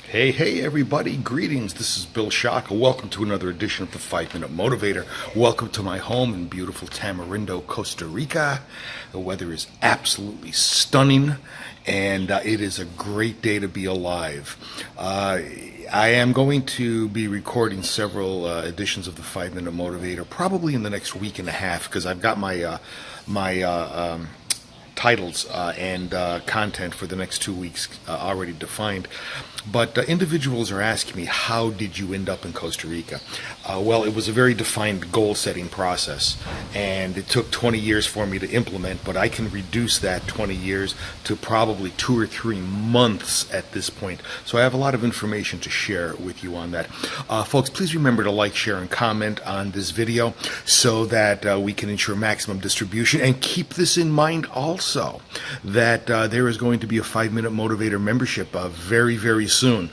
Hey, everybody. Greetings. This is Bill Shaka. Welcome to another edition of the 5-Minute Motivator. Welcome to my home in beautiful Tamarindo, Costa Rica. The weather is absolutely stunning, and it is a great day to be alive. I am going to be recording several editions of the 5-Minute Motivator probably in the next week and a half because I've got my titles and content for the next 2 weeks already defined. But individuals are asking me, how did you end up in Costa Rica? Well, it was a very defined goal-setting process, and it took 20 years for me to implement, but I can reduce that 20 years to probably 2 or 3 months at this point. So I have a lot of information to share with you on that. Folks, please remember to like, share, and comment on this video so that we can ensure maximum distribution. And keep this in mind also, that there is going to be a 5-Minute Motivator membership very, very soon.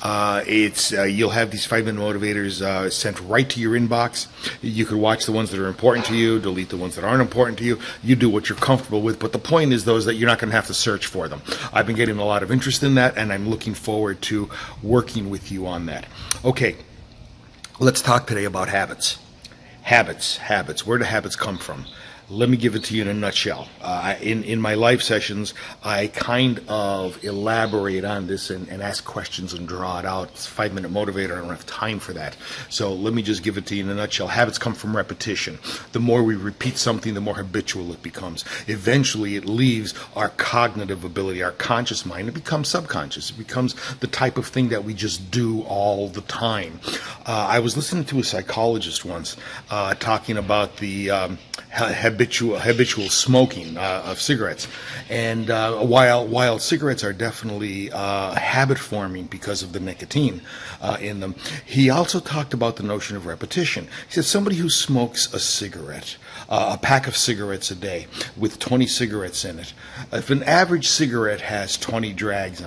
You'll have these 5-Minute Motivators sent right to your inbox. You can watch the ones that are important to you, delete the ones that aren't important to you. You do what you're comfortable with, but the point is that you're not going to have to search for them. I've been getting a lot of interest in that, and I'm looking forward to working with you on that. Okay, let's talk today about habits. Habits. Where do habits come from? Let me give it to you in a nutshell. In my live sessions, I kind of elaborate on this and ask questions and draw it out. It's a 5-Minute Motivator. I don't have time for that. So let me just give it to you in a nutshell. Habits come from repetition. The more we repeat something, the more habitual it becomes. Eventually, it leaves our cognitive ability, our conscious mind. It becomes subconscious. It becomes the type of thing that we just do all the time. I was listening to a psychologist once talking about the habitual smoking of cigarettes, and while cigarettes are definitely habit forming because of the nicotine in them, he also talked about the notion of repetition. He said somebody who smokes a cigarette, a pack of cigarettes a day with 20 cigarettes in it, if an average cigarette has 20 drags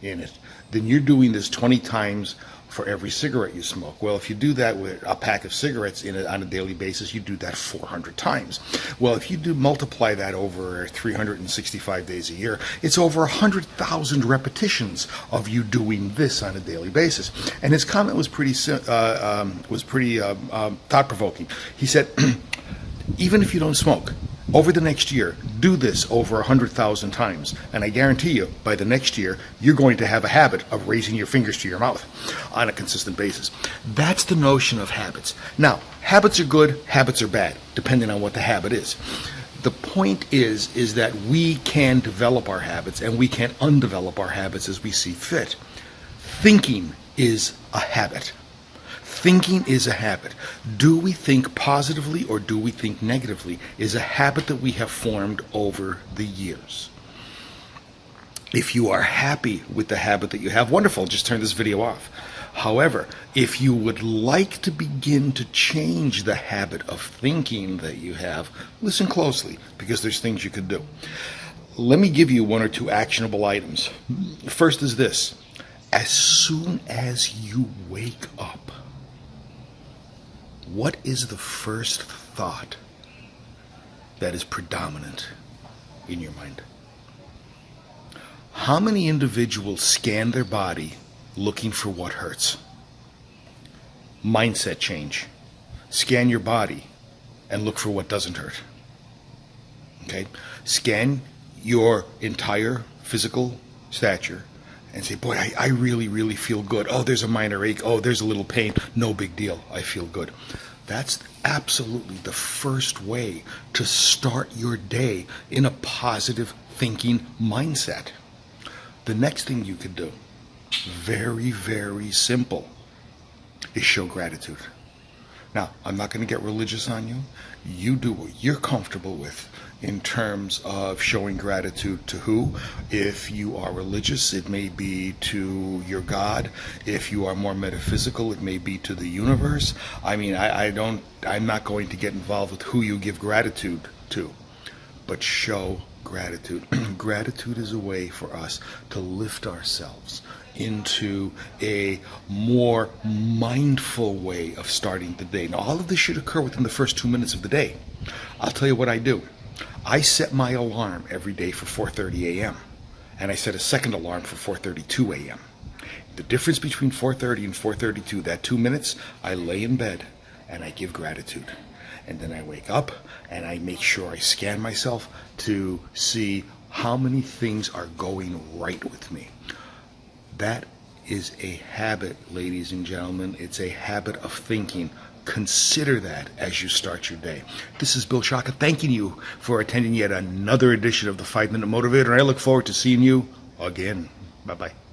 in it, then you're doing this 20 times for every cigarette you smoke. Well, if you do that with a pack of cigarettes on a daily basis, you do that 400 times. Well, if you multiply that over 365 days a year, it's over 100,000 repetitions of you doing this on a daily basis. And his comment was pretty thought-provoking. He said, even if you don't smoke, over the next year, do this over 100,000 times, and I guarantee you, by the next year, you're going to have a habit of raising your fingers to your mouth on a consistent basis. That's the notion of habits. Now, habits are good, habits are bad, depending on what the habit is. The point is that we can develop our habits, and we can undevelop our habits as we see fit. Thinking is a habit. Thinking is a habit. Do we think positively or do we think negatively is a habit that we have formed over the years. If you are happy with the habit that you have, wonderful, just turn this video off. However, if you would like to begin to change the habit of thinking that you have, listen closely, because there's things you could do. Let me give you 1 or 2 actionable items. First is this: as soon as you wake up, what is the first thought that is predominant in your mind? How many individuals scan their body looking for what hurts? Mindset change. Scan your body and look for what doesn't hurt. Okay? Scan your entire physical stature and say, boy, I really, really feel good. Oh, there's a minor ache. Oh, there's a little pain. No big deal. I feel good. That's absolutely the first way to start your day in a positive thinking mindset. The next thing you could do, very, very simple, is show gratitude. Now, I'm not going to get religious on you. You do what you're comfortable with in terms of showing gratitude to who. If you are religious, it may be to your God. If you are more metaphysical, it may be to the universe. I mean, I'm not going to get involved with who you give gratitude to, but show gratitude. Gratitude is a way for us to lift ourselves into a more mindful way of starting the day. Now, all of this should occur within the first 2 minutes of the day. I'll tell you what I do. I set my alarm every day for 4:30 a.m. and I set a second alarm for 4:32 a.m. The difference between 4:30 and 4:32, that 2 minutes, I lay in bed and I give gratitude. And then I wake up and I make sure I scan myself to see how many things are going right with me. That is a habit, ladies and gentlemen. It's a habit of thinking. Consider that as you start your day. This is Bill Shaka thanking you for attending yet another edition of the 5 Minute Motivator. And I look forward to seeing you again. Bye-bye.